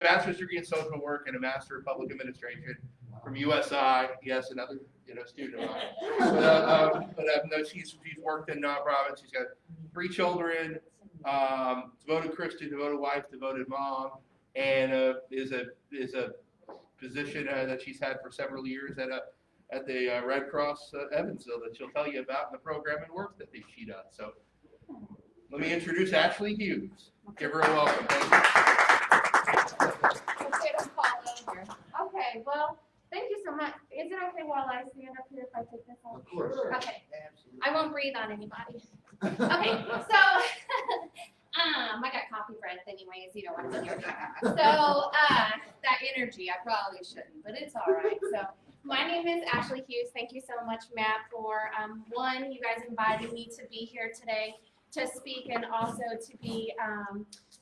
bachelor's degree in social work and a master of public administration from USI. Yes, another student of mine. But no, she's worked in nonprofits. She's got 3 children, devoted Christian, devoted wife, devoted mom, and is a position that she's had for several years at the Red Cross Evansville that she'll tell you about in the program and work that she does. So let me introduce Ashley Hughes. Give her a welcome. Okay, well, thank you so much. Is it okay while I stand up here if I take this off? Of course. Okay. I won't breathe on anybody. Okay, so I got coffee breath anyways, you know what I'm doing. So that energy, I probably shouldn't, but it's all right. So my name is Ashley Hughes. Thank you so much, Matt, for you guys inviting me to be here today to speak and also to be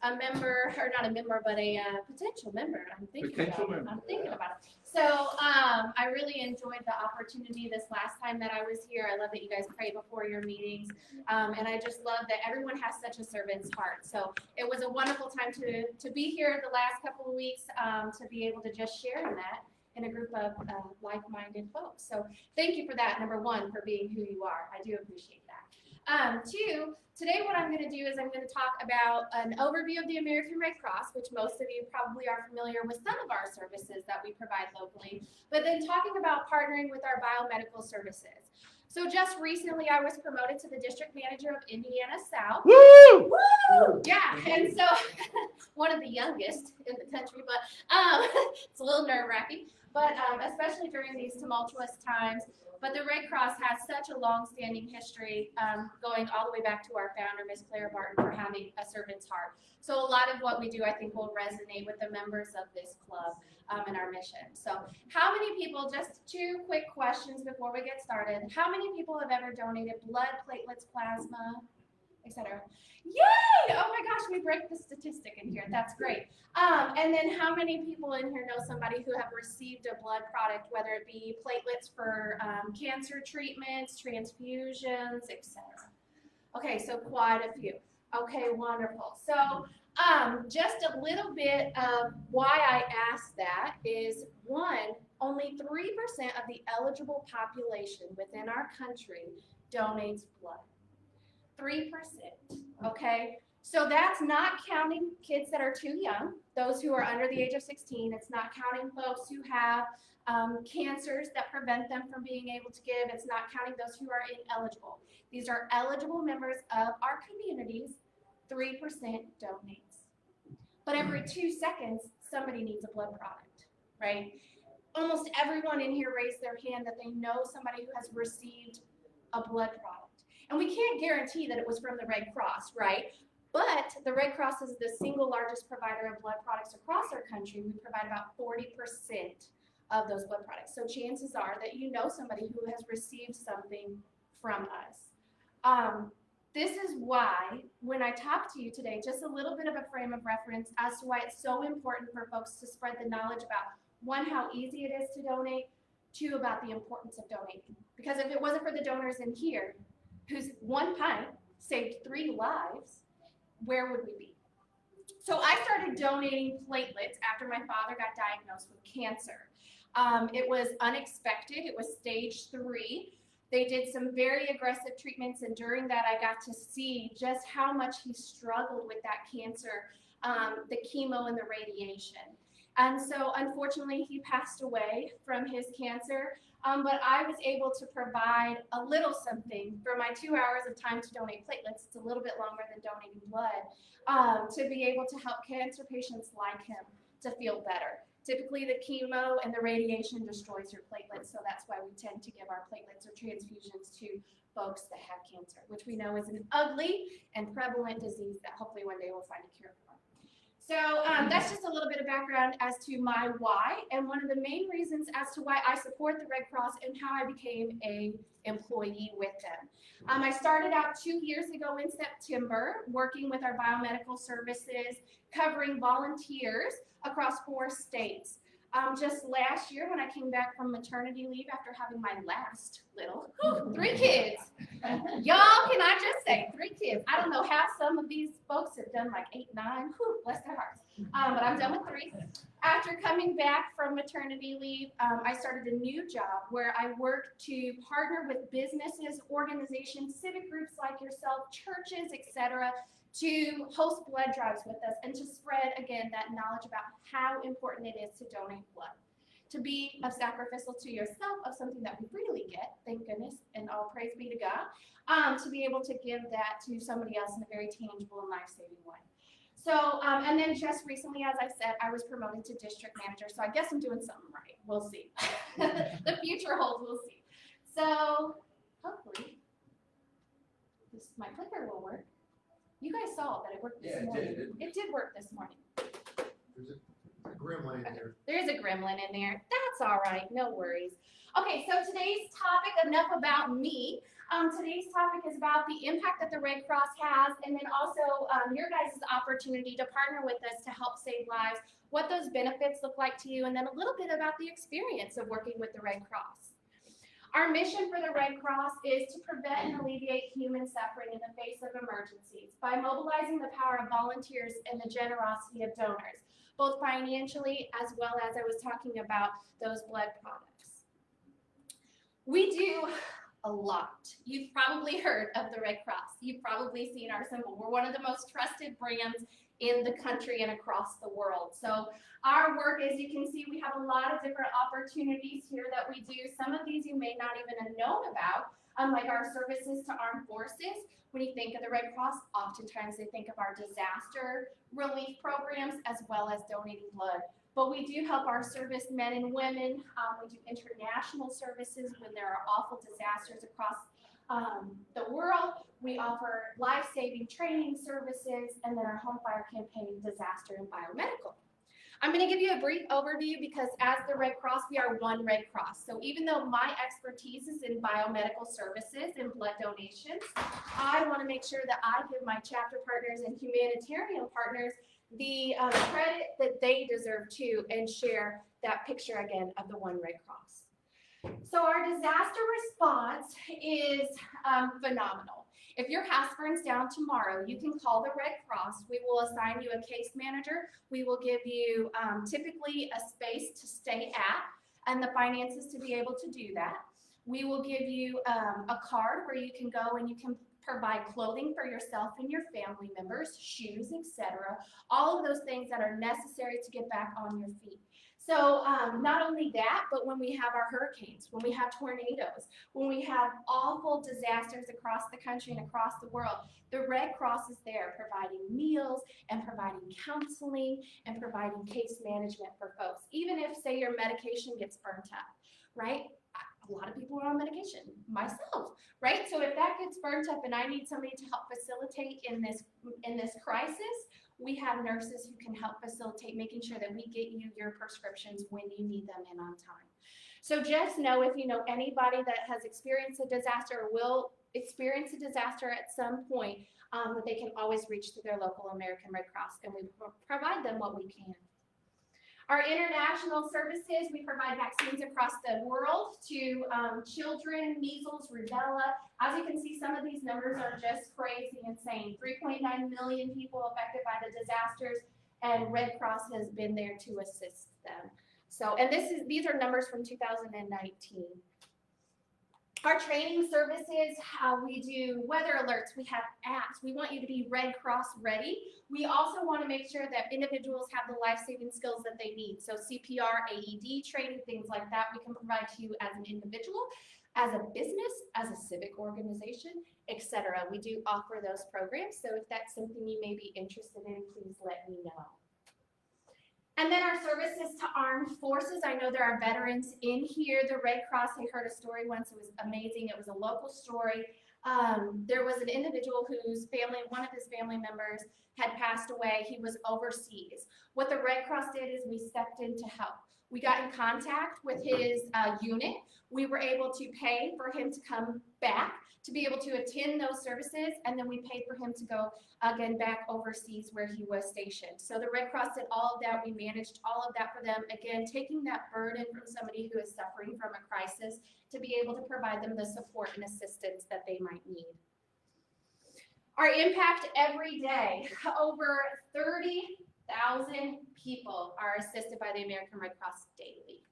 a member, or not a member, but a potential member. I'm thinking about it. So I really enjoyed the opportunity this last time that I was here. I love that you guys pray before your meetings. And I just love that everyone has such a servant's heart. So it was a wonderful time to be here the last couple of weeks, to be able to just share in that in a group of like-minded folks. So thank you for that, number one, for being who you are. I do appreciate that. 2, today what I'm going to do is I'm going to talk about an overview of the American Red Cross, which most of you probably are familiar with some of our services that we provide locally, but then talking about partnering with our biomedical services. So just recently I was promoted to the district manager of Indiana South. Woo! Woo! Yeah, and so one of the youngest in the country, but it's a little nerve-wracking, but especially during these tumultuous times. But the Red Cross has such a long-standing history, going all the way back to our founder, Ms. Claire Barton, for having a servant's heart. So a lot of what we do, I think, will resonate with the members of this club and our mission. So how many people, just 2 quick questions before we get started. How many people have ever donated blood, platelets, plasma, etc.? Yay! Oh my gosh, we break the statistic in here. That's great. And then how many people in here know somebody who have received a blood product, whether it be platelets for cancer treatments, transfusions, etc.? Okay, so quite a few. Okay, wonderful. So just a little bit of why I asked that is, 1, only 3% of the eligible population within our country donates blood. 3%, okay? So that's not counting kids that are too young, those who are under the age of 16. It's not counting folks who have cancers that prevent them from being able to give. It's not counting those who are ineligible. These are eligible members of our communities. 3% donates. But every 2 seconds, somebody needs a blood product, right? Almost everyone in here raised their hand that they know somebody who has received a blood product. And we can't guarantee that it was from the Red Cross, right? But the Red Cross is the single largest provider of blood products across our country. We provide about 40% of those blood products. So chances are that you know somebody who has received something from us. This is why, when I talk to you today, just a little bit of a frame of reference as to why it's so important for folks to spread the knowledge about, 1, how easy it is to donate, 2, about the importance of donating. Because if it wasn't for the donors in here, whose 1 pint saved 3 lives, where would we be? So I started donating platelets after my father got diagnosed with cancer. It was unexpected. It was stage 3. They did some very aggressive treatments, and during that I got to see just how much he struggled with that cancer, the chemo and the radiation. And so unfortunately he passed away from his cancer. But I was able to provide a little something for my 2 hours of time to donate platelets. It's a little bit longer than donating blood, to be able to help cancer patients like him to feel better. Typically the chemo and the radiation destroys your platelets, so that's why we tend to give our platelets or transfusions to folks that have cancer, which we know is an ugly and prevalent disease that hopefully one day we'll find a cure for. So that's just a little bit of background as to my why, and one of the main reasons as to why I support the Red Cross and how I became an employee with them. I started out 2 years ago in September working with our biomedical services, covering volunteers across 4 states. Just last year when I came back from maternity leave after having my last little. Whew, 3 kids. Y'all, can I just say, 3 kids. I don't know how some of these folks have done like 8, 9. Whew, bless their hearts. But I'm done with 3. After coming back from maternity leave, I started a new job where I work to partner with businesses, organizations, civic groups like yourself, churches, etc., to host blood drives with us and to spread, again, that knowledge about how important it is to donate blood. To be a sacrificial to yourself of something that we really get, thank goodness, and all praise be to God, to be able to give that to somebody else in a very tangible and life-saving way. So, and then just recently, as I said, I was promoted to district manager, so I guess I'm doing something right. We'll see. The future holds, we'll see. So, hopefully, my clicker will work. You guys saw that it worked this morning. It did work this morning. There's a gremlin in there. There's a gremlin in there. That's all right. No worries. Okay, so today's topic, enough about me. Today's topic is about the impact that the Red Cross has, and then also your guys' opportunity to partner with us to help save lives, what those benefits look like to you, and then a little bit about the experience of working with the Red Cross. Our mission for the Red Cross is to prevent and alleviate human suffering in the face of emergencies by mobilizing the power of volunteers and the generosity of donors, both financially as well as I was talking about those blood products. We do a lot. You've probably heard of the Red Cross. You've probably seen our symbol. We're one of the most trusted brands in the country and across the world. So our work, as you can see, we have a lot of different opportunities here that we do. Some of these you may not even have known about, like our services to armed forces. When you think of the Red Cross, oftentimes they think of our disaster relief programs as well as donating blood. But we do help our servicemen and women. We do international services when there are awful disasters across the world. We offer life-saving training services, and then our home fire campaign, disaster and biomedical. I'm going to give you a brief overview because as the Red Cross, we are one Red Cross. So even though my expertise is in biomedical services and blood donations, I want to make sure that I give my chapter partners and humanitarian partners the credit that they deserve too, and share that picture again of the one Red Cross. So our disaster response is phenomenal. If your house burns down tomorrow, you can call the Red Cross. We will assign you a case manager. We will give you typically a space to stay at and the finances to be able to do that. We will give you a card where you can go and you can provide clothing for yourself and your family members, shoes, etc. All of those things that are necessary to get back on your feet. So not only that, but when we have our hurricanes, when we have tornadoes, when we have awful disasters across the country and across the world, the Red Cross is there providing meals and providing counseling and providing case management for folks. Even if, say, your medication gets burnt up, right? A lot of people are on medication, myself, right? So if that gets burnt up and I need somebody to help facilitate in this crisis, we have nurses who can help facilitate making sure that we get you your prescriptions when you need them in on time. So just know, if you know anybody that has experienced a disaster or will experience a disaster at some point, that they can always reach to their local American Red Cross, and we provide them what we can. Our international services, we provide vaccines across the world to children, measles, rubella. As you can see, some of these numbers are just crazy insane. 3.9 million people affected by the disasters, and Red Cross has been there to assist them. So, and these are numbers from 2019. Our training services, we do weather alerts, we have apps, we want you to be Red Cross ready. We also want to make sure that individuals have the life-saving skills that they need. So CPR, AED training, things like that, we can provide to you as an individual, as a business, as a civic organization, etc. We do offer those programs, so if that's something you may be interested in, please let me know. And then our services to armed forces. I know there are veterans in here. The Red Cross, I heard a story once, it was amazing. It was a local story. There was an individual whose family, one of his family members had passed away. He was overseas. What the Red Cross did is we stepped in to help. We got in contact with his unit. We were able to pay for him to come back to be able to attend those services, and then we paid for him to go again back overseas where he was stationed. So the Red Cross did all of that. We managed all of that for them. Again, taking that burden from somebody who is suffering from a crisis to be able to provide them the support and assistance that they might need. Our impact every day, over 30,000 people are assisted by the American Red Cross daily.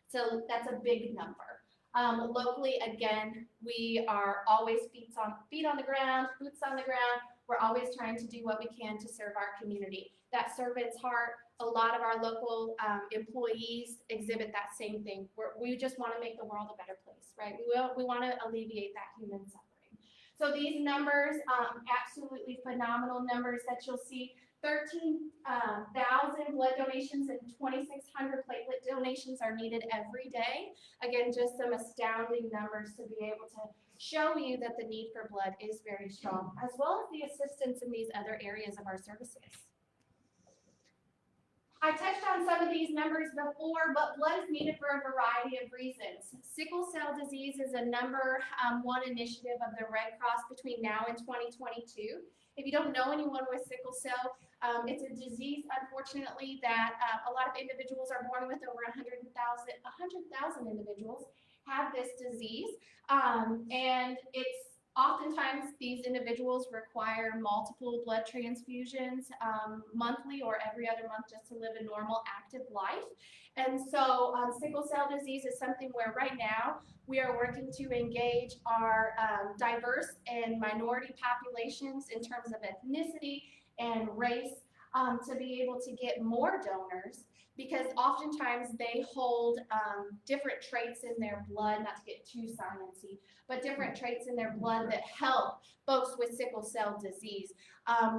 So that's a big number. Locally, again, we are always feet on the ground, boots on the ground. We're always trying to do what we can to serve our community. That servant's heart, a lot of our local employees exhibit that same thing. We just want to make the world a better place, right? We want to alleviate that human suffering. So these numbers, absolutely phenomenal numbers that you'll see. 13,000 blood donations and 2,600 platelet donations are needed every day. Again, just some astounding numbers to be able to show you that the need for blood is very strong, as well as the assistance in these other areas of our services. I touched on some of these numbers before, but blood is needed for a variety of reasons. Sickle cell disease is a number one initiative of the Red Cross between now and 2022. If you don't know anyone with sickle cell, it's a disease, unfortunately, that a lot of individuals are born with. Over 100,000 individuals have this disease, and it's oftentimes these individuals require multiple blood transfusions monthly or every other month just to live a normal active life. And so sickle cell disease is something where right now we are working to engage our diverse and minority populations in terms of ethnicity and race to be able to get more donors, because oftentimes they hold different traits in their blood, not to get too sciencey, but different traits in their blood that help folks with sickle cell disease.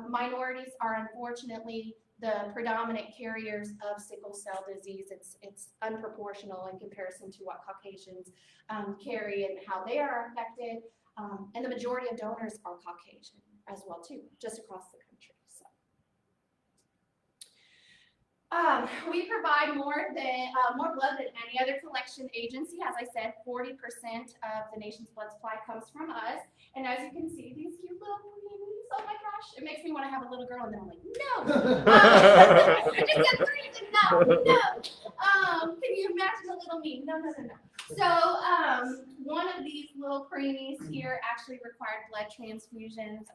Minorities are unfortunately the predominant carriers of sickle cell disease. It's unproportional in comparison to what Caucasians carry and how they are affected. And the majority of donors are Caucasian as well too, just across the country. So. We provide more blood than any other collection agency. As I said, 40% of the nation's blood supply comes from us. And as you can see, these cute little babies, oh my gosh, it makes me want to have a little girl, and then I'm like, no. I just got 3 to no. Can you imagine a little me? No. So one of these little preemies here actually required blood transfusions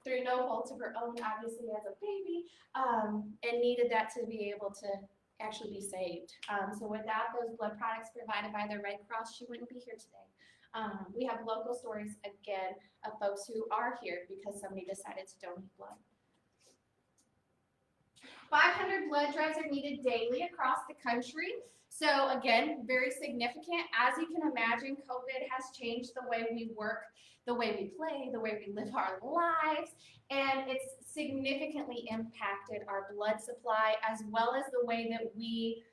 through no fault of her own, obviously as a baby, and needed that to be able to actually be saved. So without those blood products provided by the Red Cross, she wouldn't be here today. We have local stories, again, of folks who are here because somebody decided to donate blood. 500 blood drives are needed daily across the country. So again, very significant. As you can imagine, COVID has changed the way we work, the way we play, the way we live our lives, and it's significantly impacted our blood supply as well as the way that we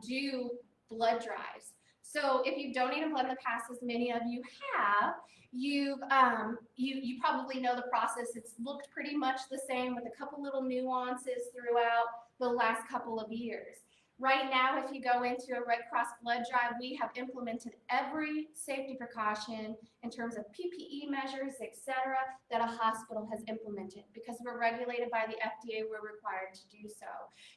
do blood drives. So if you've donated blood in the past, as many of you have, you probably know the process. It's looked pretty much the same with a couple little nuances throughout the last couple of years. Right now, if you go into a Red Cross blood drive, we have implemented every safety precaution in terms of PPE measures, etc., that a hospital has implemented. Because we're regulated by the FDA, we're required to do so.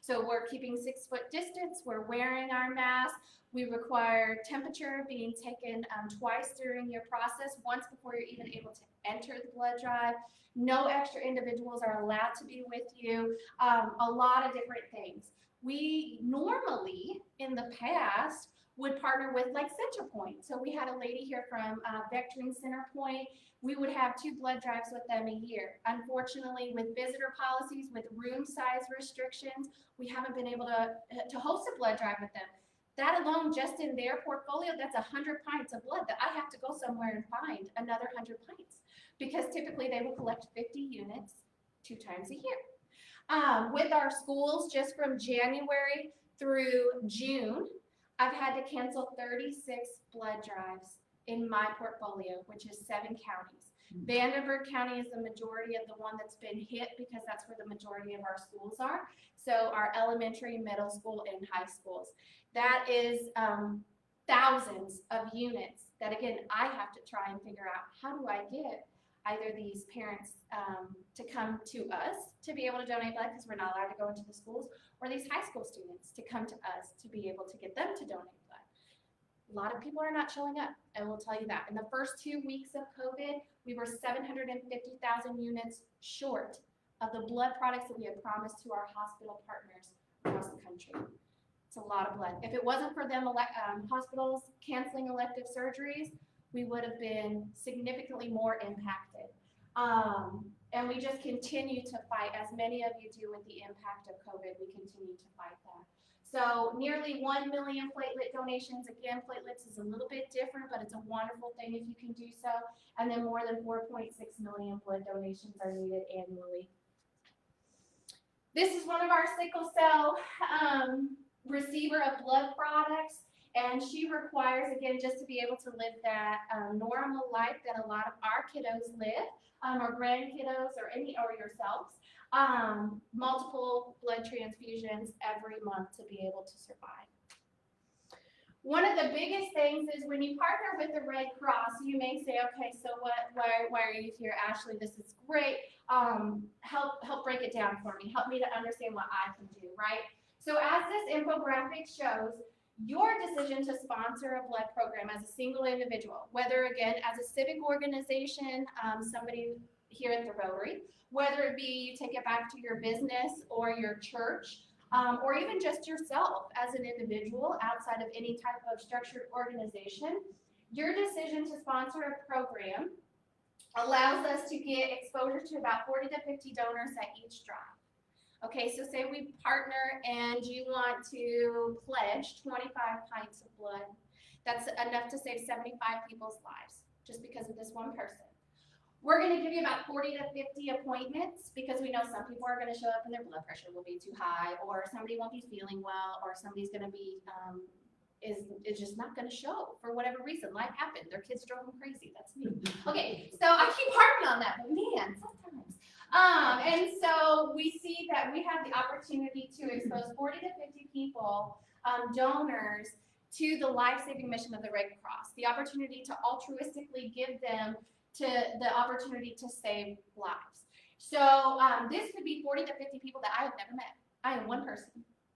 So we're keeping 6-foot distance, we're wearing our masks, we require temperature being taken twice during your process, once before you're even able to enter the blood drive. No extra individuals are allowed to be with you, a lot of different things. We normally, in the past, would partner with like CenterPoint. So we had a lady here from Vectoring CenterPoint. We would have 2 blood drives with them a year. Unfortunately, with visitor policies, with room size restrictions, we haven't been able to host a blood drive with them. That alone, just in their portfolio, that's 100 pints of blood that I have to go somewhere and find another 100 pints, because typically they will collect 50 units 2 times a year. With our schools, just from January through June, I've had to cancel 36 blood drives in my portfolio, which is 7 counties. Vanderburgh County is the majority of the one that's been hit because that's where the majority of our schools are. So our elementary, middle school, and high schools. That is thousands of units that, again, I have to try and figure out, how do I get either these parents to come to us to be able to donate blood because we're not allowed to go into the schools, or these high school students to come to us to be able to get them to donate blood. A lot of people are not showing up, I will tell you that. In the first 2 weeks of COVID, we were 750,000 units short of the blood products that we had promised to our hospital partners across the country. It's a lot of blood. If it wasn't for them hospitals canceling elective surgeries, we would have been significantly more impacted. And we just continue to fight, as many of you do with the impact of COVID, we continue to fight that. So nearly 1 million platelet donations. Again, platelets is a little bit different, but it's a wonderful thing if you can do so. And then more than 4.6 million blood donations are needed annually. This is one of our sickle cell receiver of blood products. And she requires, again, just to be able to live that normal life that a lot of our kiddos live, or grandkiddos, or yourselves, multiple blood transfusions every month to be able to survive. One of the biggest things is when you partner with the Red Cross, you may say, okay, so why are you here, Ashley? This is great. Help break it down for me. Help me to understand what I can do, right? So as this infographic shows, your decision to sponsor a blood program as a single individual, whether again as a civic organization, somebody here at the Rotary, whether it be you take it back to your business or your church, or even just yourself as an individual outside of any type of structured organization, your decision to sponsor a program allows us to get exposure to about 40 to 50 donors at each drive. Okay, so say we partner and you want to pledge 25 pints of blood. That's enough to save 75 people's lives just because of this one person. We're going to give you about 40 to 50 appointments because we know some people are going to show up and their blood pressure will be too high, or somebody won't be feeling well, or somebody's going to be is just not going to show for whatever reason. Life happened. Their kids drove them crazy. That's me. Okay, so I keep harping on that, but man, sometimes. And so we see that we have the opportunity to expose 40 to 50 people, donors, to the life-saving mission of the Red Cross, the opportunity to altruistically give them to the opportunity to save lives. So this could be 40 to 50 people that I have never met. I am one person,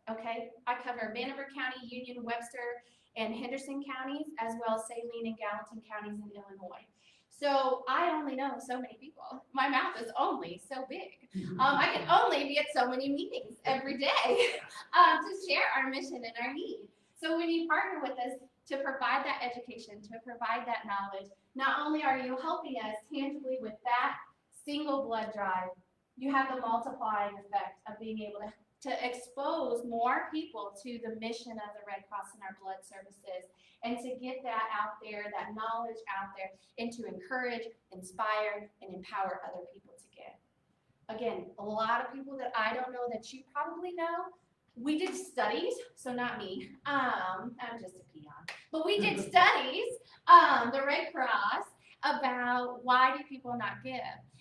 okay? I cover Vanderburgh County, Union, Webster, and Henderson counties, as well as Saline and Gallatin counties in Illinois. So I only know so many people. My mouth is only so big. I can only be at so many meetings every day to share our mission and our need. So when you partner with us to provide that education, to provide that knowledge, not only are you helping us tangibly with that single blood drive, you have the multiplying effect of being able to expose more people to the mission of the Red Cross and our blood services, and to get that out there, that knowledge out there, and to encourage, inspire, and empower other people to give. Again, a lot of people that I don't know that you probably know, we did studies, so not me, I'm just a peon, but we did studies, the Red Cross, about why do people not give.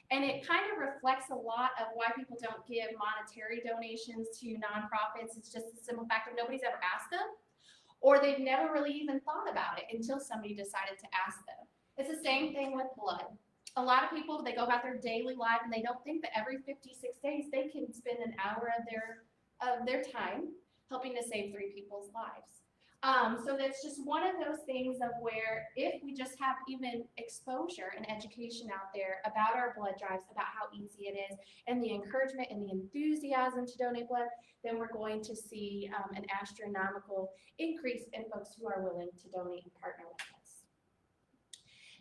And it kind of reflects a lot of why people don't give monetary donations to nonprofits. It's just the simple fact that nobody's ever asked them, or they've never really even thought about it until somebody decided to ask them. It's the same thing with blood. A lot of people, they go about their daily life and they don't think that every 56 days they can spend an hour of their time helping to save 3 people's lives. So that's just one of those things of where if we just have even exposure and education out there about our blood drives, about how easy it is, and the encouragement and the enthusiasm to donate blood, then we're going to see an astronomical increase in folks who are willing to donate and partner with us.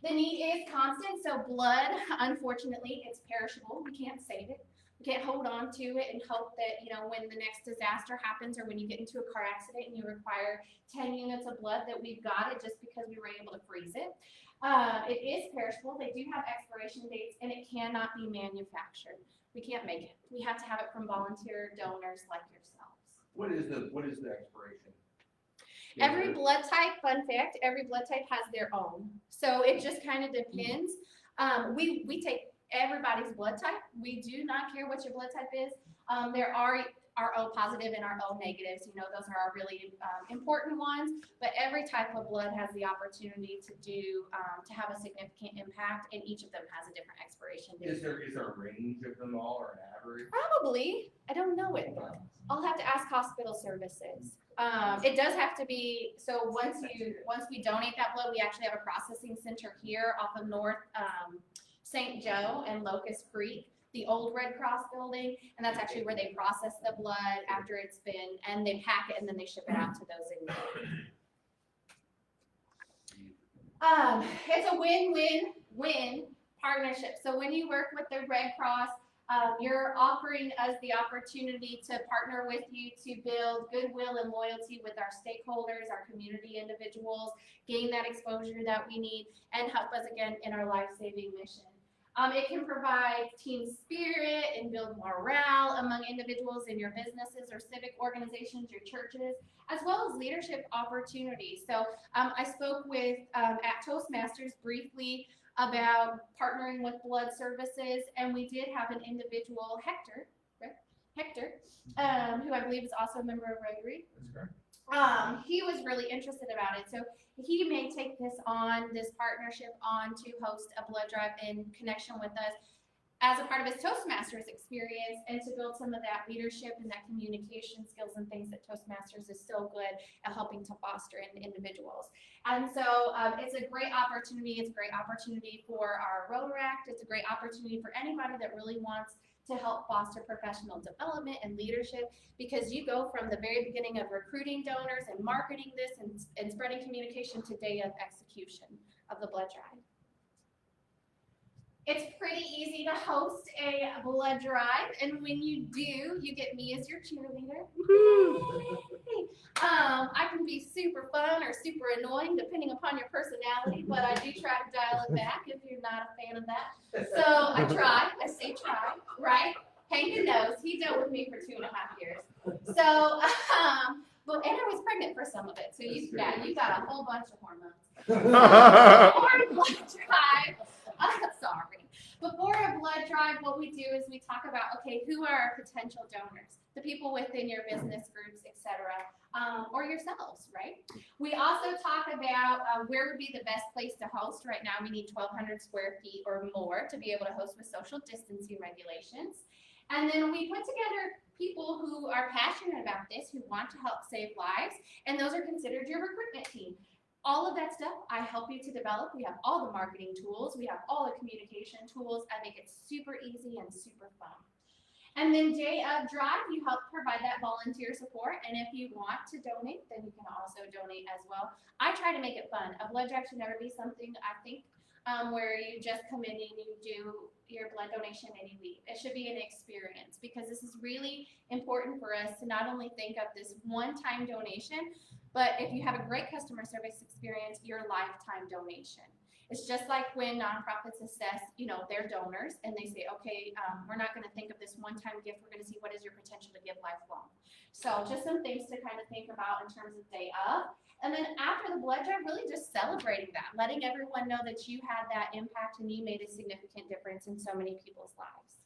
The need is constant, so blood, unfortunately, it's perishable. We can't save it. We can't hold on to it and hope that, you know, when the next disaster happens or when you get into a car accident and you require 10 units of blood that we've got it just because we were able to freeze it. It is perishable. They do have expiration dates and it cannot be manufactured. We can't make it. We have to have it from volunteer donors like yourselves. What is the expiration? Every blood type, fun fact, every blood type has their own. So it just kind of depends. We take everybody's blood type. We do not care what your blood type is. There are our O positive and our O negatives. You know, those are our really important ones. But every type of blood has the opportunity to do to have a significant impact, and each of them has a different expiration date. Is there a range of them all or an average? Probably. I don't know it though. I'll have to ask hospital services. It does have to be, so once we donate that blood, we actually have a processing center here off of North St. Joe and Locust Creek, the old Red Cross building, and that's actually where they process the blood after it's been, and they pack it and then they ship it out to those in need. It's a win-win-win partnership. So when you work with the Red Cross, you're offering us the opportunity to partner with you to build goodwill and loyalty with our stakeholders, our community individuals, gain that exposure that we need, and help us again in our life-saving mission. It can provide team spirit and build morale among individuals in your businesses or civic organizations, your churches, as well as leadership opportunities. So I spoke with at Toastmasters briefly about partnering with blood services, and we did have an individual, Hector, who I believe is also a member of Rotary. That's correct. He was really interested about it. So he may take this partnership on to host a blood drive in connection with us as a part of his Toastmasters experience, and to build some of that leadership and that communication skills and things that Toastmasters is so good at helping to foster in individuals. And so it's a great opportunity. It's a great opportunity for our Rotaract. It's a great opportunity for anybody that really wants to help foster professional development and leadership, because you go from the very beginning of recruiting donors and marketing this and spreading communication to day of execution of the blood drive. It's pretty easy to host a blood drive, and when you do, you get me as your cheerleader. I can be super fun or super annoying depending upon your personality, but I do try to dial it back if you're not a fan of that. So I say try, right? Hank knows, he dealt with me for 2.5 years. So, and I was pregnant for some of it, so you got a whole bunch of hormones. Before a blood drive, sorry. Before a blood drive, what we do is we talk about, okay, who are our potential donors? The people within your business groups, etc., or yourselves, right? We also talk about where would be the best place to host. Right now, we need 1,200 square feet or more to be able to host with social distancing regulations. And then we put together people who are passionate about this, who want to help save lives, and those are considered your recruitment team. All of that stuff I help you to develop. We have all the marketing tools. We have all the communication tools. I make it super easy and super fun. And then day of drive, you help provide that volunteer support. And if you want to donate, then you can also donate as well. I try to make it fun. A blood drive should never be something, I think, where you just come in and you do your blood donation and you leave. It should be an experience, because this is really important for us to not only think of this one-time donation, but if you have a great customer service experience, your lifetime donation. It's just like when nonprofits assess, their donors, and they say, okay, we're not going to think of this one-time gift. We're going to see what is your potential to give lifelong. So just some things to kind of think about in terms of day of. And then after the blood drive, really just celebrating that, letting everyone know that you had that impact and you made a significant difference in so many people's lives.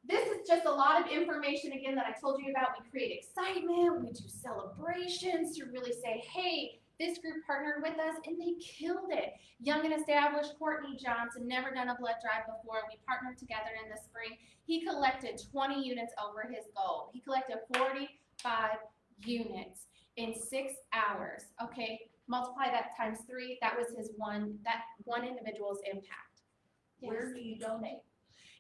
This is just a lot of information, again, that I told you about. We create excitement, we do celebrations to really say, hey, this group partnered with us and they killed it. Young and established Courtney Johnson, never done a blood drive before. We partnered together in the spring. He collected 20 units over his goal. He collected 45 units in 6 hours. Okay, multiply that times 3. That was that one individual's impact. Yes. Where do you donate?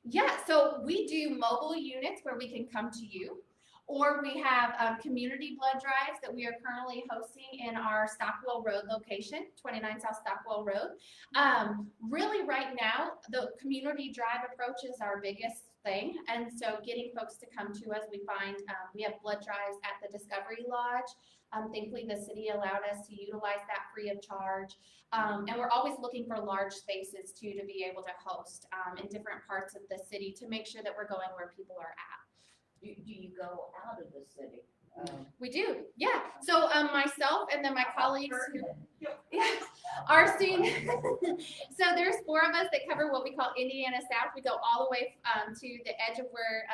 Yeah, so we do mobile units where we can come to you, or we have community blood drives that we are currently hosting in our Stockwell Road location, 29 South Stockwell Road. Really right now, the community drive approach is our biggest thing, and so getting folks to come to us, we find we have blood drives at the Discovery Lodge. Thankfully, the city allowed us to utilize that free of charge. And we're always looking for large spaces too to be able to host in different parts of the city to make sure that we're going where people are at. Do you go out of the city? We do, yeah. So myself and then my colleagues who, Yeah, our student. So there's 4 of us that cover what we call Indiana South. We go all the way to the edge of where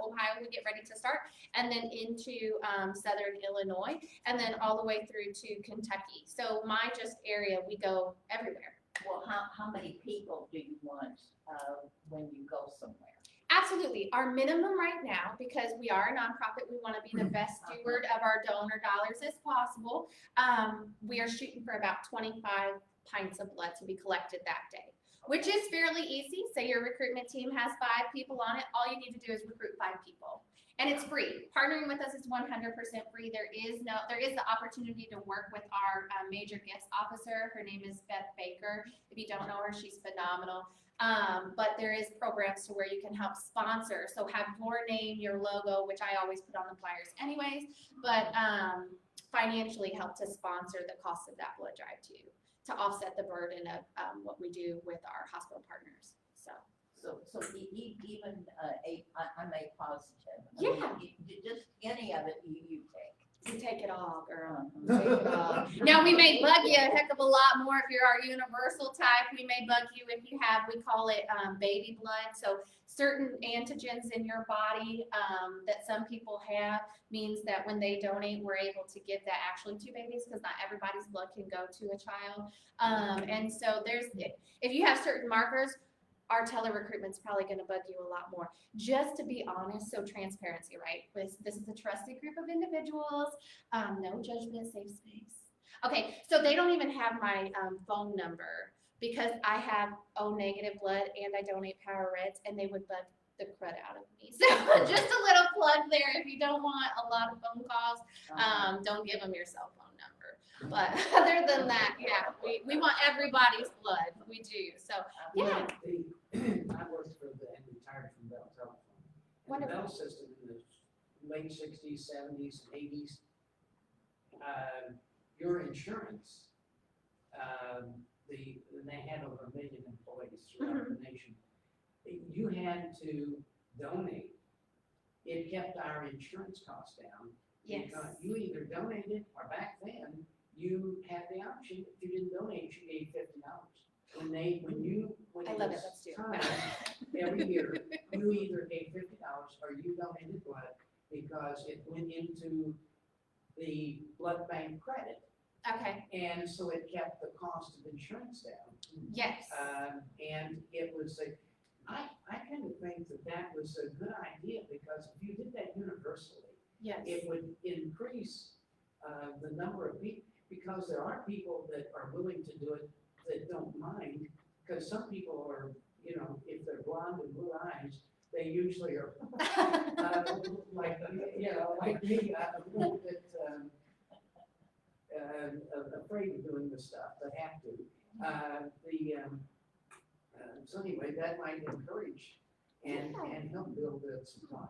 Ohio would get ready to start, and then into southern Illinois, and then all the way through to Kentucky. So my just area, we go everywhere. Well, how many people do you want, when you go somewhere? Absolutely. Our minimum right now, because we are a nonprofit, we want to be the best steward of our donor dollars as possible. We are shooting for about 25 pints of blood to be collected that day, which is fairly easy. Say your recruitment team has 5 people on it. All you need to do is recruit 5 people. And it's free. Partnering with us is 100% free. There is the opportunity to work with our major gifts officer. Her name is Beth Baker. If you don't know her, she's phenomenal. But there is programs to where you can help sponsor. So have your name, your logo, which I always put on the flyers anyways, but financially help to sponsor the cost of that blood drive too, to offset the burden of what we do with our hospital partners. So even I'm A positive. Yeah. Just any of it you take. We take it all, girl. We take it all. Now, we may bug you a heck of a lot more if you're our universal type. We may bug you if you have, we call it baby blood. So certain antigens in your body that some people have means that when they donate, we're able to give that actually to babies, because not everybody's blood can go to a child. And so if you have certain markers, our tele-recruitment's probably going to bug you a lot more. Just to be honest, so transparency, right? This is a trusted group of individuals, no judgment, safe space. Okay, so they don't even have my phone number, because I have O negative blood and I donate Power Reds, and they would bug the crud out of me. So just a little plug there. If you don't want a lot of phone calls, don't give them your cell phone number. But other than that, yeah, we want everybody's blood. We do. So yeah. I worked for and retired from Bell Telephone. And the Wonderful. Bell system in the late 60s, 70s, and 80s, your insurance, and they had over 1 million employees throughout the nation. You had to donate. It kept our insurance costs down. Yes. Because you either donated, or back then, you had the option. If you didn't donate, you gave $50. When I love it. Let's do it. time, every year, you either gave $50 or you donated blood, because it went into the blood bank credit. Okay. And so it kept the cost of insurance down. Yes. And it was I kind of think that was a good idea, because if you did that universally, Yes. it would increase the number of people, because there are people that are willing to do it that don't mind, because some people are, if they're blonde and blue eyes, they usually are like me, a little bit afraid of doing the stuff, but have to. So anyway, that might encourage and help build that supply.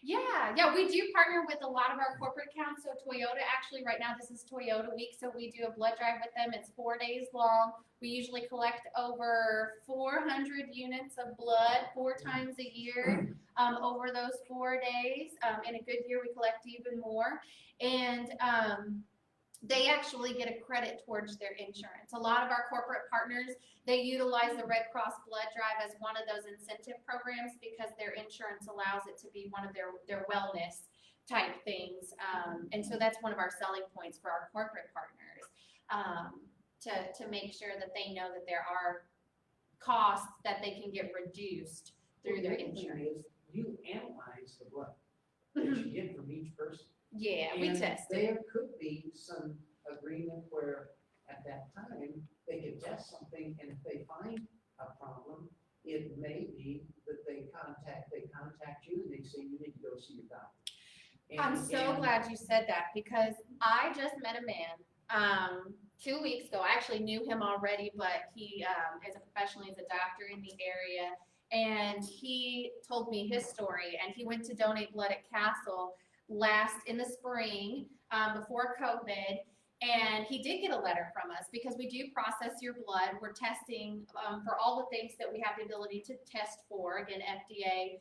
Yeah, we do partner with a lot of our corporate accounts. So Toyota, actually right now, this is Toyota week, so we do a blood drive with them. It's 4 days long. We usually collect over 400 units of blood 4 times a year over those 4 days. In a good year, we collect even more. And they actually get a credit towards their insurance. A lot of our corporate partners, they utilize the Red Cross blood drive as one of those incentive programs, because their insurance allows it to be one of their wellness type things. And so that's one of our selling points for our corporate partners, to make sure that they know that there are costs that they can get reduced through their insurance. You analyze the blood that you get from each person. Yeah, we And test it. there could be some agreement where at that time they could test something, and if they find a problem, it may be that they contact you and they say you need to go see your doctor. I'm so glad you said that, because I just met a man 2 weeks ago. I actually knew him already, but he is a professional. He's a doctor in the area, and he told me his story. And he went to donate blood at Castle in the spring before COVID, and he did get a letter from us, because we do process your blood. We're testing for all the things that we have the ability to test for. Again, FDA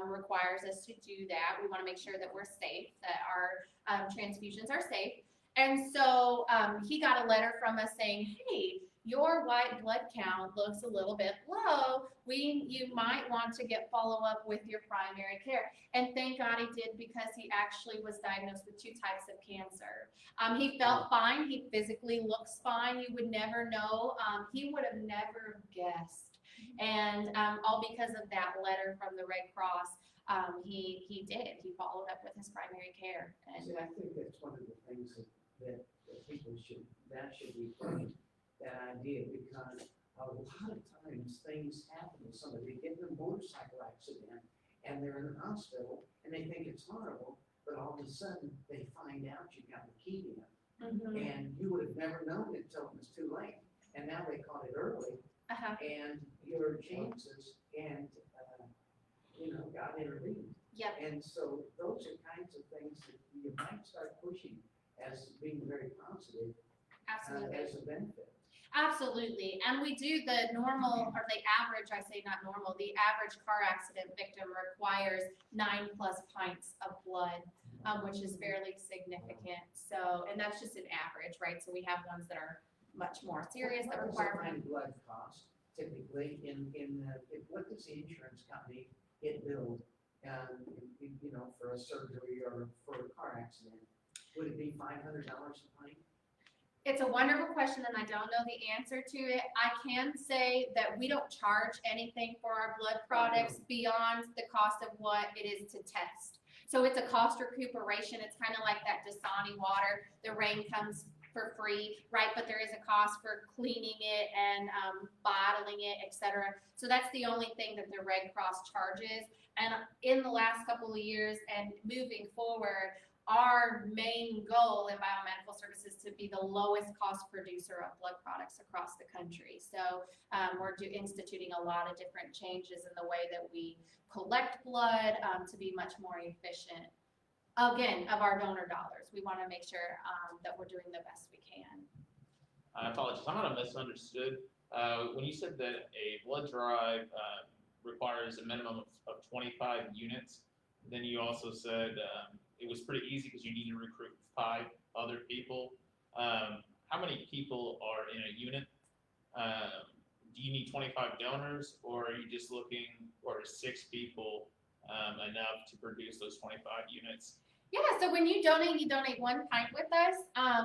requires us to do that. We want to make sure that we're safe, that our transfusions are safe. And so he got a letter from us saying, hey, your white blood count looks a little bit low. You might want to get follow-up with your primary care. And thank God he did, because he actually was diagnosed with 2 types of cancer. He felt fine. He physically looks fine. You would never know. He would have never guessed. And all because of that letter from the Red Cross. He did. He followed up with his primary care. And See, I think that's one of the things that people should be putting that idea, because a lot of times things happen to somebody, they get in a motorcycle accident and they're in the hospital and they think it's horrible, but all of a sudden they find out you got leukemia. And you would have never known it until it was too late. And now they caught it early, and your chances got intervened. Yep. And so those are kinds of things that you might start pushing as being very positive, absolutely. as a benefit. Absolutely. And we do the normal, or the average, I say not normal, the average car accident victim requires 9+ pints of blood, which is fairly significant. So, and that's just an average, right? So we have ones that are much more serious that require. What does a blood cost typically what does the insurance company get billed, for a surgery or for a car accident? Would it be $500 a pint? It's a wonderful question, and I don't know the answer to it. I can say that we don't charge anything for our blood products beyond the cost of what it is to test. So it's a cost recuperation. It's kind of like that Dasani water. The rain comes for free, right? But there is a cost for cleaning it and bottling it, etc. So that's the only thing that the Red Cross charges. And in the last couple of years and moving forward, our main goal in biomedical services to be the lowest cost producer of blood products across the country. So we're instituting a lot of different changes in the way that we collect blood to be much more efficient. Again, of our donor dollars, we want to make sure that we're doing the best we can. I apologize, I might have misunderstood. When you said that a blood drive requires a minimum of 25 units, then you also said it was pretty easy because you need to recruit 5 other people. How many people are in a unit? Do you need 25 donors, or are you just looking for 6 people enough to produce those 25 units? Yeah, so when you donate 1 pint with us,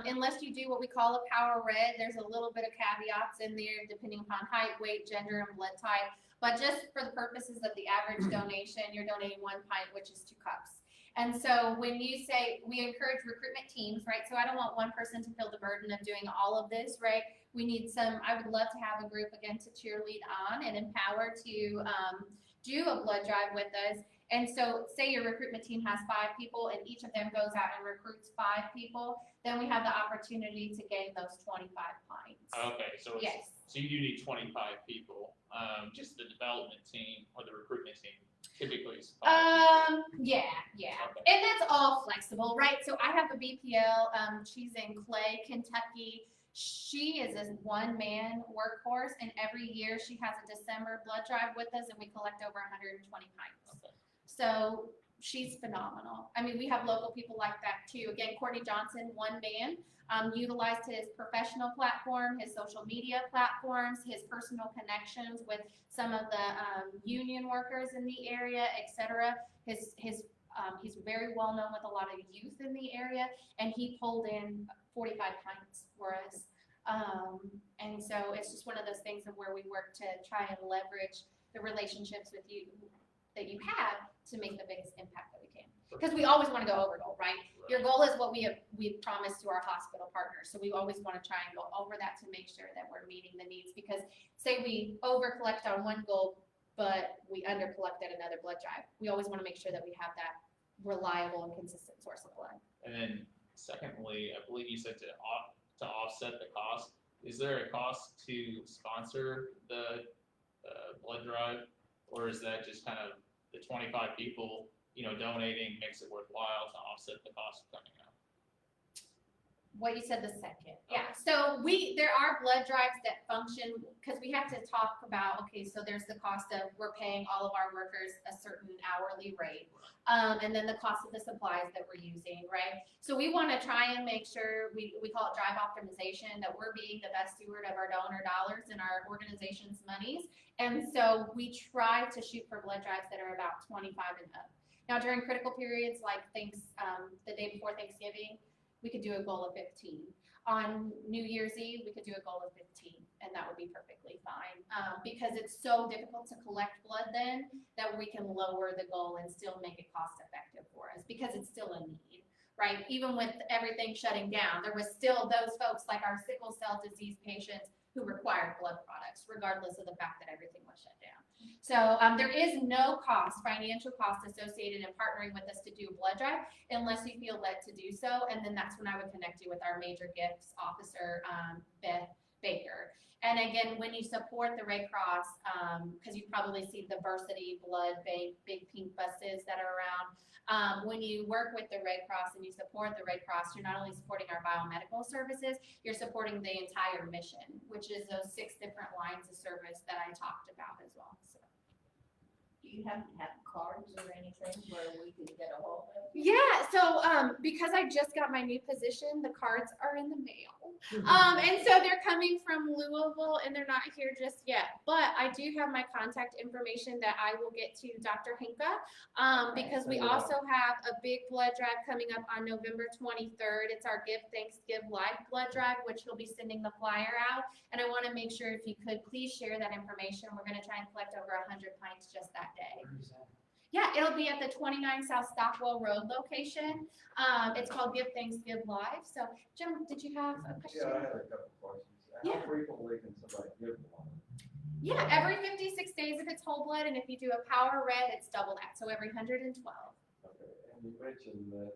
unless you do what we call a power red. There's a little bit of caveats in there depending upon height, weight, gender, and blood type. But just for the purposes of the average donation, you're donating 1 pint, which is 2 cups. And so when you say, we encourage recruitment teams, right? So I don't want one person to feel the burden of doing all of this, right? We need I would love to have a group again to cheerlead on and empower to do a blood drive with us. And so say your recruitment team has 5 people and each of them goes out and recruits 5 people, then we have the opportunity to gain those 25 pints. Okay, so yes. So you do need 25 people, just the development team or the recruitment team typically is 5 people. Yeah. Okay. And that's all flexible, right? So I have a BPL, she's in Clay, Kentucky. She is a 1-man workhorse, and every year she has a December blood drive with us, and we collect over 120 pints. Okay. So she's phenomenal. I mean, we have local people like that too. Again, Courtney Johnson, 1 man, utilized his professional platform, his social media platforms, his personal connections with some of the union workers in the area, etc. He's very well known with a lot of youth in the area, and he pulled in 45 pints for us. And so it's just one of those things of where we work to try and leverage the relationships with you that you have to make the biggest impact that we can. Because we always want to go over goal, right? Your goal is what we've promised to our hospital partners. So we always want to try and go over that to make sure that we're meeting the needs. Because say we over collect on one goal, but we under collect at another blood drive. We always want to make sure that we have that reliable and consistent source of blood. And then secondly, I believe you said to offset the cost. Is there a cost to sponsor the blood drive, or is that just kind of the 25 people, donating makes it worthwhile to offset the cost of coming out? What you said the second, yeah. So there are blood drives that function, because we have to talk about, okay, so there's the cost of, we're paying all of our workers a certain hourly rate. And then the cost of the supplies that we're using, right? So we want to try and make sure, we call it drive optimization, that we're being the best steward of our donor dollars and our organization's monies. And so we try to shoot for blood drives that are about 25 and up. Now during critical periods like the day before Thanksgiving, we could do a goal of 15. On New Year's Eve, we could do a goal of 15, and that would be perfectly fine. Because it's so difficult to collect blood then that we can lower the goal and still make it cost effective for us, because it's still a need, right? Even with everything shutting down, there was still those folks like our sickle cell disease patients who required blood products, regardless of the fact that everything was shut down. So there is no cost, financial cost associated in partnering with us to do a blood drive unless you feel led to do so. And then that's when I would connect you with our major gifts officer, Beth Baker. And again, when you support the Red Cross, because you've probably seen the Versity Blood Bank, big pink buses that are around. When you work with the Red Cross and you support the Red Cross, you're not only supporting our biomedical services, you're supporting the entire mission, which is those 6 different lines of service that I talked about as well. So. Do you have to have cards or anything where we can get a hold of you? Yeah, so because I just got my new position, the cards are in the mail. And so they're coming from Louisville and they're not here just yet. But I do have my contact information that I will get to Dr. Hinka, because we also have a big blood drive coming up on November 23rd. It's our Give Thanks, Give Life blood drive, which he'll be sending the flyer out. And I want to make sure, if you could please share that information. We're going to try and collect over 100 pints just that day. Where is that? Yeah, it'll be at the 29 South Stockwell Road location. It's called Give Thanks, Give Life. So, Jim, did you have a question? Yeah, I had a couple questions. Yeah. How frequently can somebody give blood? Yeah, every 56 days if it's whole blood, and if you do a power red, it's double that, so every 112. Okay, and you mentioned that,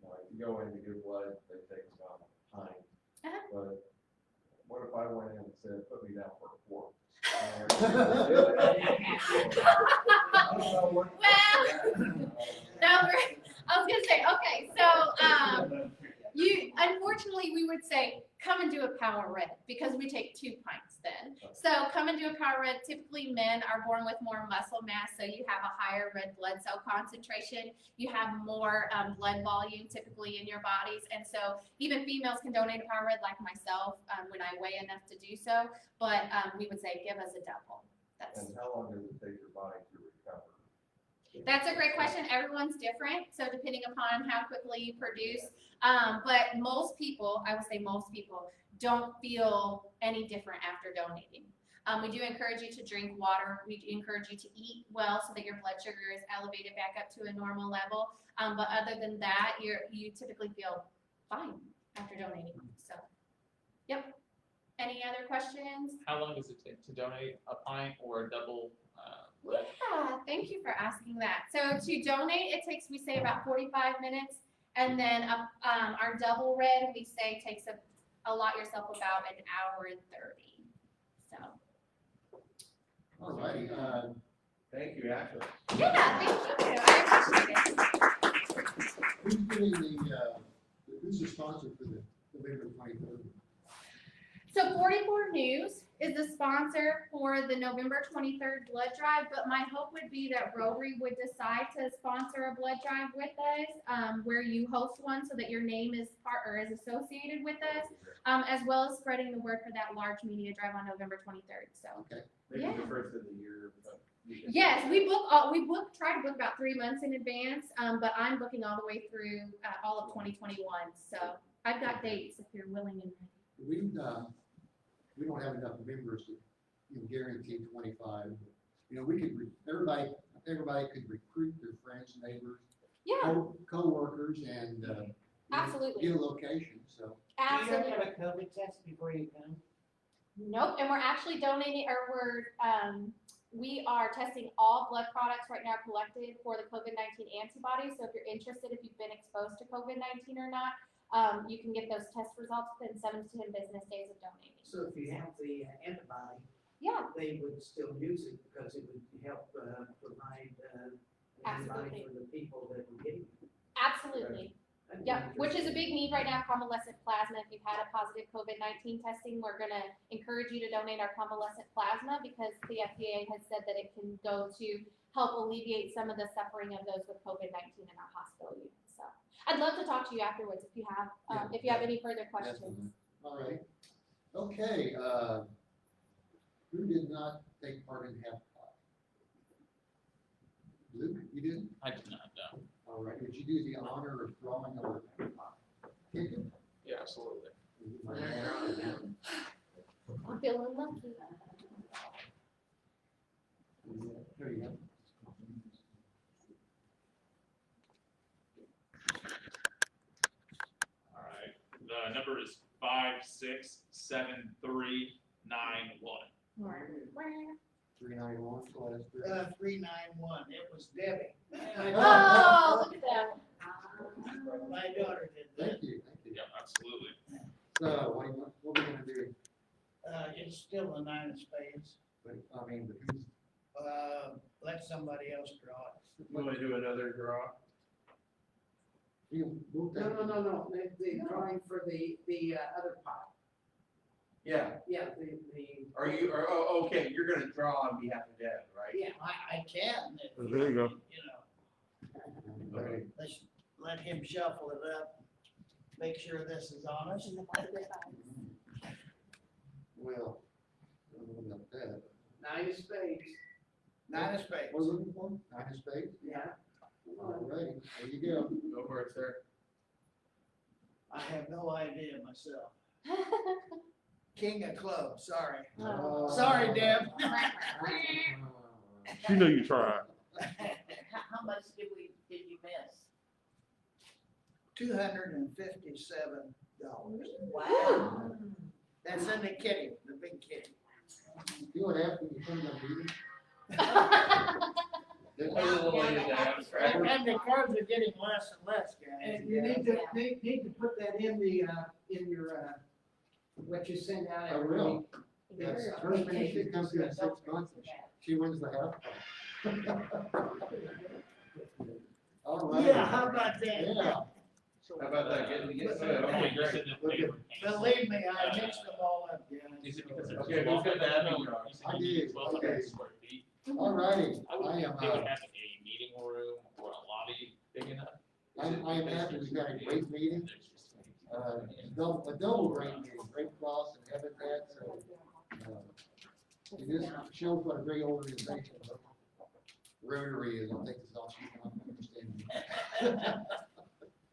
if you go in to give blood, they take about a pint. But what if I went in and said, put me down for a quart? Well, no, I was gonna say, okay, so unfortunately, we would say, come and do a power red, because we take 2 pints then. So come and do a power red. Typically, men are born with more muscle mass, so you have a higher red blood cell concentration. You have more blood volume typically in your bodies, and so even females can donate a power red, like myself, when I weigh enough to do so. But we would say, give us a double. And how long does it take your body to recover? That's a great question. Everyone's different, so depending upon how quickly you produce. But most people, I would say most people, don't feel any different after donating. We do encourage you to drink water. We do encourage you to eat well so that your blood sugar is elevated back up to a normal level. But other than that, you typically feel fine after donating. So, yep. Any other questions? How long does it take to donate a pint or a double? Blood? Yeah, thank you for asking that. So to donate, it takes, we say, about 45 minutes. And then our double red, we say, takes allot yourself about an hour and 30. So. All righty, Thank you, Ashley. Yeah, thank you. I appreciate it. who's the sponsor for the November 23rd? So 44 News is the sponsor for the November 23rd blood drive, but my hope would be that Rotary would decide to sponsor a blood drive with us, where you host one so that your name is associated with us, as well as spreading the word for that large media drive on November 23rd. So. Okay. Maybe Yeah. the first of the year. But you can- Yes, try to book about 3 months in advance, but I'm booking all the way through all of 2021. So I've got dates if you're willing and ready. We don't have enough members to guarantee 25. We could, everybody could recruit their friends, neighbors, Yeah, co-workers, and Absolutely. get a location. So absolutely. Do you have to have a COVID test before you come? Nope, and we're actually donating, we are testing all blood products right now collected for the COVID-19 antibodies. So if you're interested, if you've been exposed to COVID-19 or not, you can get those test results within 7 to 10 business days of donating. So if you have the antibody, Yeah, they would still use it because it would help provide antibody Absolutely. for the people that were getting it. absolutely. That'd Yep, which is a big need right now, convalescent plasma. If you've had a positive COVID-19 testing, we're gonna encourage you to donate our convalescent plasma because the FDA has said that it can go to help alleviate some of the suffering of those with COVID-19 in our hospital units. So I'd love to talk to you afterwards if you have any further questions. All right. Okay, who did not take part in half pot? Luke, you did? I did not know. All right, did you do the honor of drawing our ticket? Yeah, absolutely. I'm feeling lucky. There you go. All right, the number is 5673991. 391, class 391, it was Debbie. Oh, look at that. My daughter did that. Thank you, thank you. Yeah, absolutely. So, what are we gonna do? It's still the 9 of spades. But, I mean, but who's, Let somebody else draw it. Want to do another draw? you, we'll take. No, the drawing for the other pot. Yeah. Yeah, Okay, you're gonna draw on behalf of Deb, right? yeah. I can. if- There you go. Okay. Let's let him shuffle it up, make sure this is honest. Well, I don't know about that. 9 of spades. 9 of spades. What are we looking for? 9 of spades? Yeah. All right, there you go. Go for it, sir. I have no idea myself. King of clubs, sorry. Oh. Sorry, Deb. You know you tried. How much did you miss? $257. Wow. That's in the kitty, the big kitty. You know what happened when you come to the meeting? Put a little late in that, right? And the cards are getting less and less, guys. And you need to put that in your, what you send out I every will. week. That's her thing, she comes here in 6 months, she wins the half. All right. Yeah, how about that? Yeah. How about that? Getting Okay, you said the paper came. Believe me, I mixed them all up, guys. Is it because Okay, it's who's got that? You I said you needed did, 1,200 okay. square feet. All righty, I would I think am, they would have a meeting room or a lobby big enough. I am happy we got a great meeting, a double great meeting, great cross and habitat, so, it just shows what a great organization Rotary is, I think that's all she can understand.